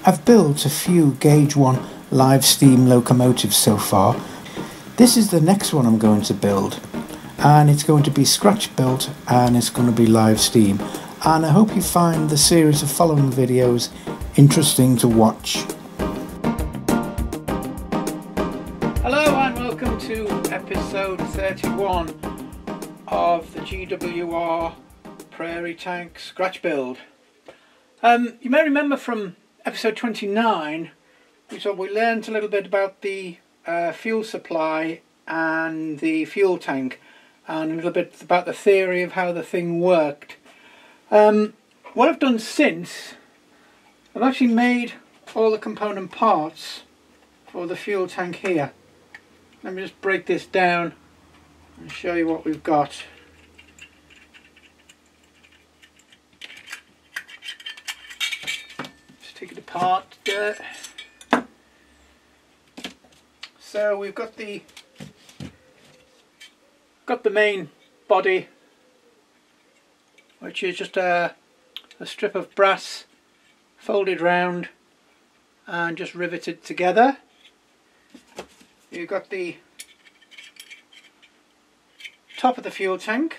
I've built a few Gauge 1 live steam locomotives so far. This is the next one I'm going to build, and it's going to be scratch built and it's going to be live steam, and I hope you find the series of following videos interesting to watch. Hello and welcome to episode 31 of the GWR Prairie tank scratch build. You may remember from episode 29 we learned a little bit about the fuel supply and the fuel tank, and a little bit about the theory of how the thing worked. What I've done since, I've actually made all the component parts for the fuel tank here. Let me just break this down and show you what we've got. Take it apart there. So we've got the main body, which is just a strip of brass folded round and just riveted together. You've got the top of the fuel tank,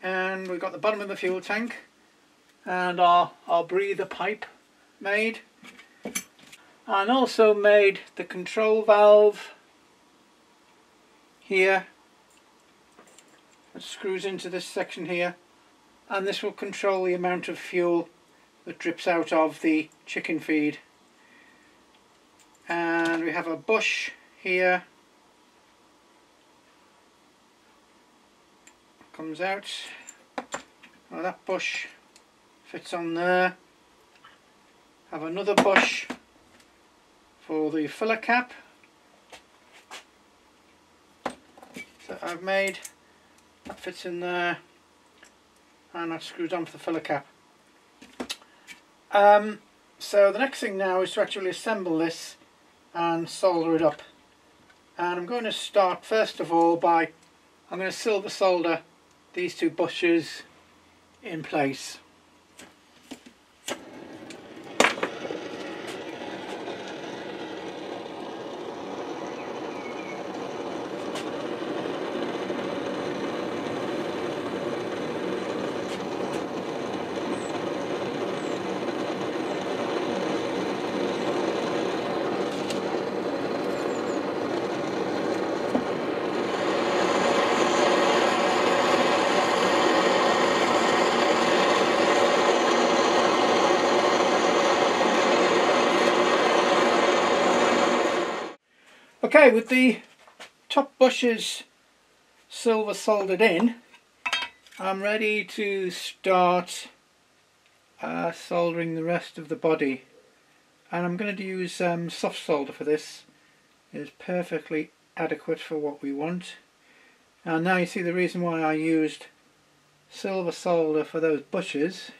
and we've got the bottom of the fuel tank, and our breather pipe made, and also made the control valve here that screws into this section here, and this will control the amount of fuel that drips out of the chicken feed. And we have a bush here, comes out. Well, that bush fits on there. Have another bush for the filler cap that I've made. That fits in there, and that screws onto the filler cap. So the next thing now is to actually assemble this and solder it up. And I'm going to start first of all by, I'm going to silver solder these two bushes in place. Okay, with the top bushes silver soldered in, I'm ready to start soldering the rest of the body, and I'm going to use soft solder for this. It is perfectly adequate for what we want. And now you see the reason why I used silver solder for those bushes,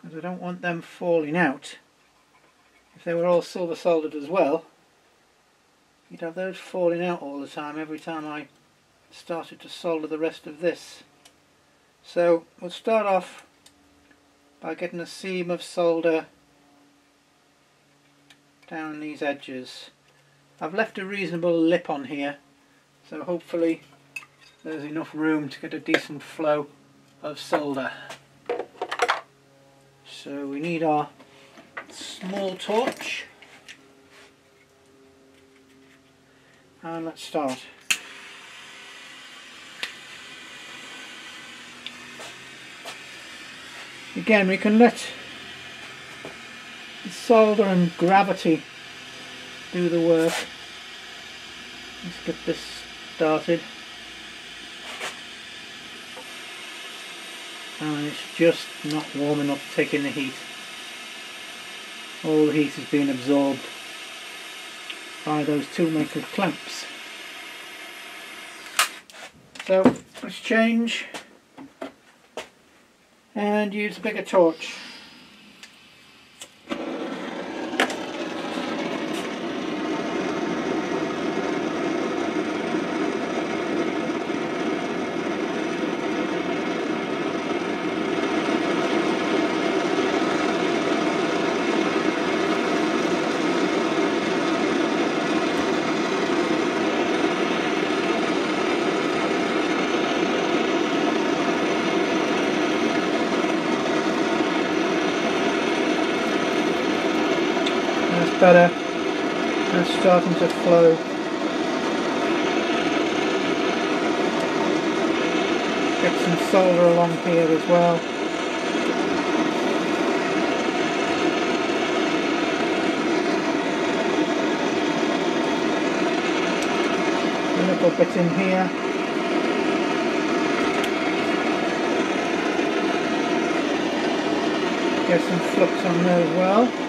because I don't want them falling out. If they were all silver soldered as well, you'd have those falling out all the time every time I started to solder the rest of this. So we'll start off by getting a seam of solder down these edges. I've left a reasonable lip on here, so hopefully there's enough room to get a decent flow of solder. So we need our small torch, and let's start. Again, we can let the solder and gravity do the work. Let's get this started. And it's just not warm enough to take in the heat. All the heat is being absorbed by those toolmaker clamps. So let's change and use a bigger torch. better. And it's starting to flow. Get some solder along here as well. A little bit in here. Get some flux on there as well.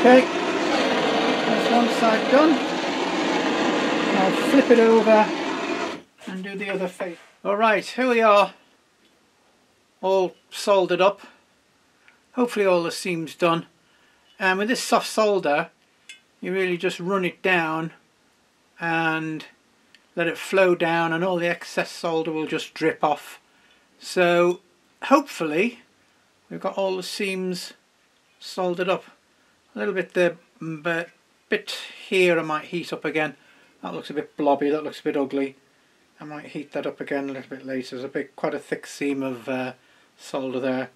Okay, that's one side done. I'll flip it over and do the other face. Alright, here we are, all soldered up. Hopefully all the seams done. And with this soft solder, you really just run it down and let it flow down, and all the excess solder will just drip off. So hopefully we've got all the seams soldered up. A little bit there, but bit here I might heat up again. That looks a bit blobby, that looks a bit ugly. I might heat that up again a little bit later. There's quite a thick seam of solder there.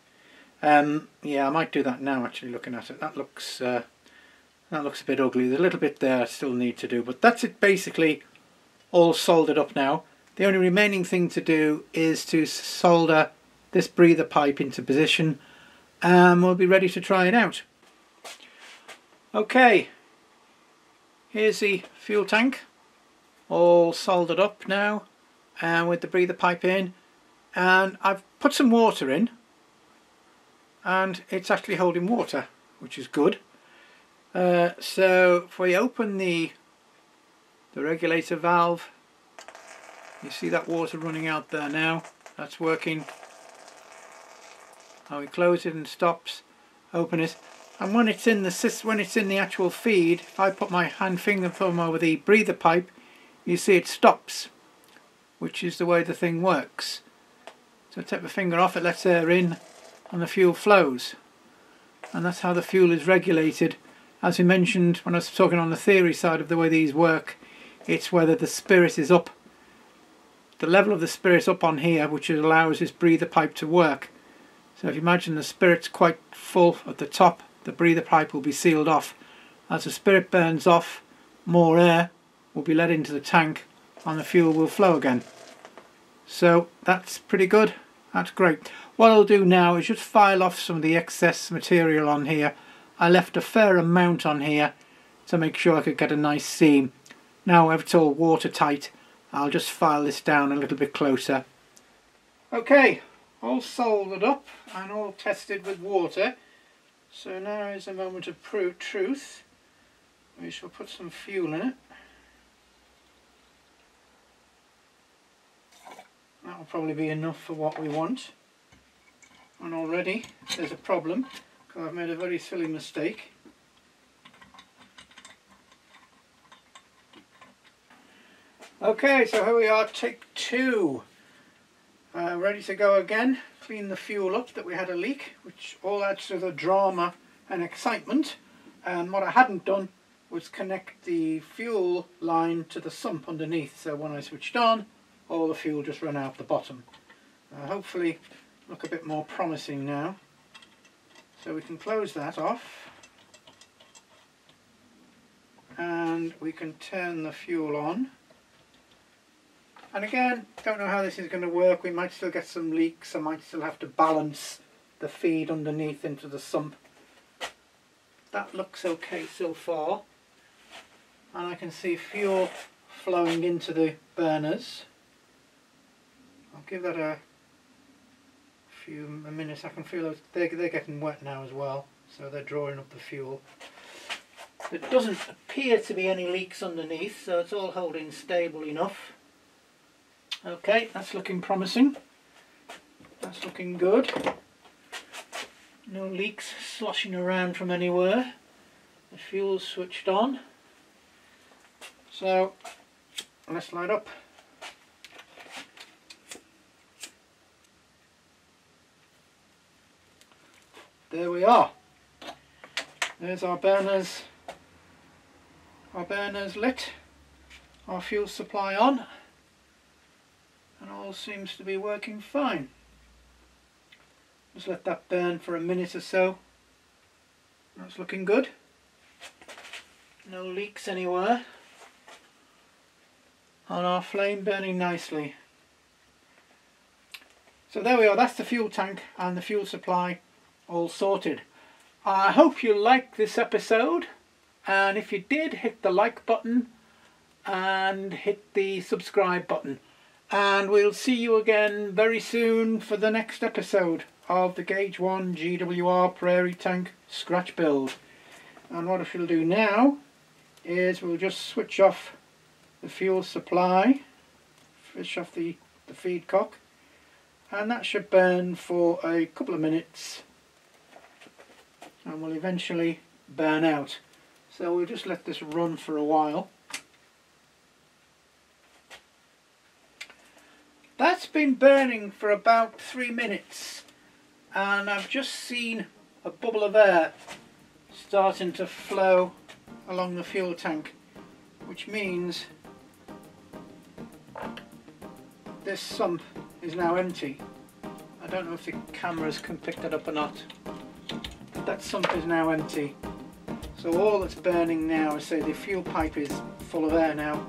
Yeah, I might do that now actually, looking at it. That looks a bit ugly. There's a little bit there I still need to do, but that's it basically all soldered up now. The only remaining thing to do is to solder this breather pipe into position, and we'll be ready to try it out. Okay, here's the fuel tank all soldered up now, and with the breather pipe in, and I've put some water in, and it's actually holding water, which is good. So if we open the regulator valve, you see that water running out there now. That's working. Now we close it and stops, open it. And when it's in the actual feed, if I put my finger thumb over the breather pipe, you see it stops, which is the way the thing works. So take the finger off, it lets air in, and the fuel flows. And that's how the fuel is regulated. As we mentioned when I was talking on the theory side of the way these work, it's whether the spirit is up, the level of the spirit up on here, which allows this breather pipe to work. So if you imagine the spirit's quite full at the top, the breather pipe will be sealed off. As the spirit burns off, more air will be let into the tank and the fuel will flow again. So that's pretty good, that's great. What I'll do now is just file off some of the excess material on here. I left a fair amount on here to make sure I could get a nice seam. Now if it's all watertight, I'll just file this down a little bit closer. Okay, all soldered up and all tested with water. So now is a moment of truth. We shall put some fuel in it. That will probably be enough for what we want. And already there's a problem, because I've made a very silly mistake. Okay, so here we are, take two. Ready to go again. Clean the fuel up that we had a leak, which all adds to the drama and excitement. And what I hadn't done was connect the fuel line to the sump underneath, so when I switched on, all the fuel just ran out the bottom. Hopefully look a bit more promising now. So we can close that off, and we can turn the fuel on. And again, don't know how this is going to work. We might still get some leaks. I might still have to balance the feed underneath into the sump. That looks okay so far. And I can see fuel flowing into the burners. I'll give that a minute. I can feel those, they're getting wet now as well, so they're drawing up the fuel. There doesn't appear to be any leaks underneath, so it's all holding stable enough. Okay, that's looking promising. That's looking good. No leaks sloshing around from anywhere. The fuel's switched on. So let's light up. there we are. There's our burners. Our burners lit. Our fuel supply on. And all seems to be working fine. Just let that burn for a minute or so. That's looking good. No leaks anywhere. And our flame burning nicely. So there we are, that's the fuel tank and the fuel supply all sorted. I hope you liked this episode, and if you did, hit the like button and hit the subscribe button. And we'll see you again very soon for the next episode of the Gauge 1 GWR Prairie tank scratch build. And what I shall do now is we'll just switch off the fuel supply, switch off the feed cock, and that should burn for a couple of minutes and will eventually burn out. So we'll just let this run for a while. That's been burning for about 3 minutes, and I've just seen a bubble of air starting to flow along the fuel tank, which means this sump is now empty. I don't know if the cameras can pick that up or not, but that sump is now empty. So all that's burning now, I say the fuel pipe is full of air now.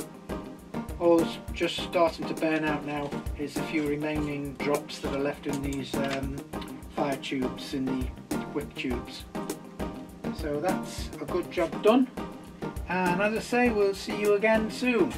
All that's just starting to burn out now is a few remaining drops that are left in these fire tubes, in the wick tubes. So that's a good job done, and as I say, we'll see you again soon.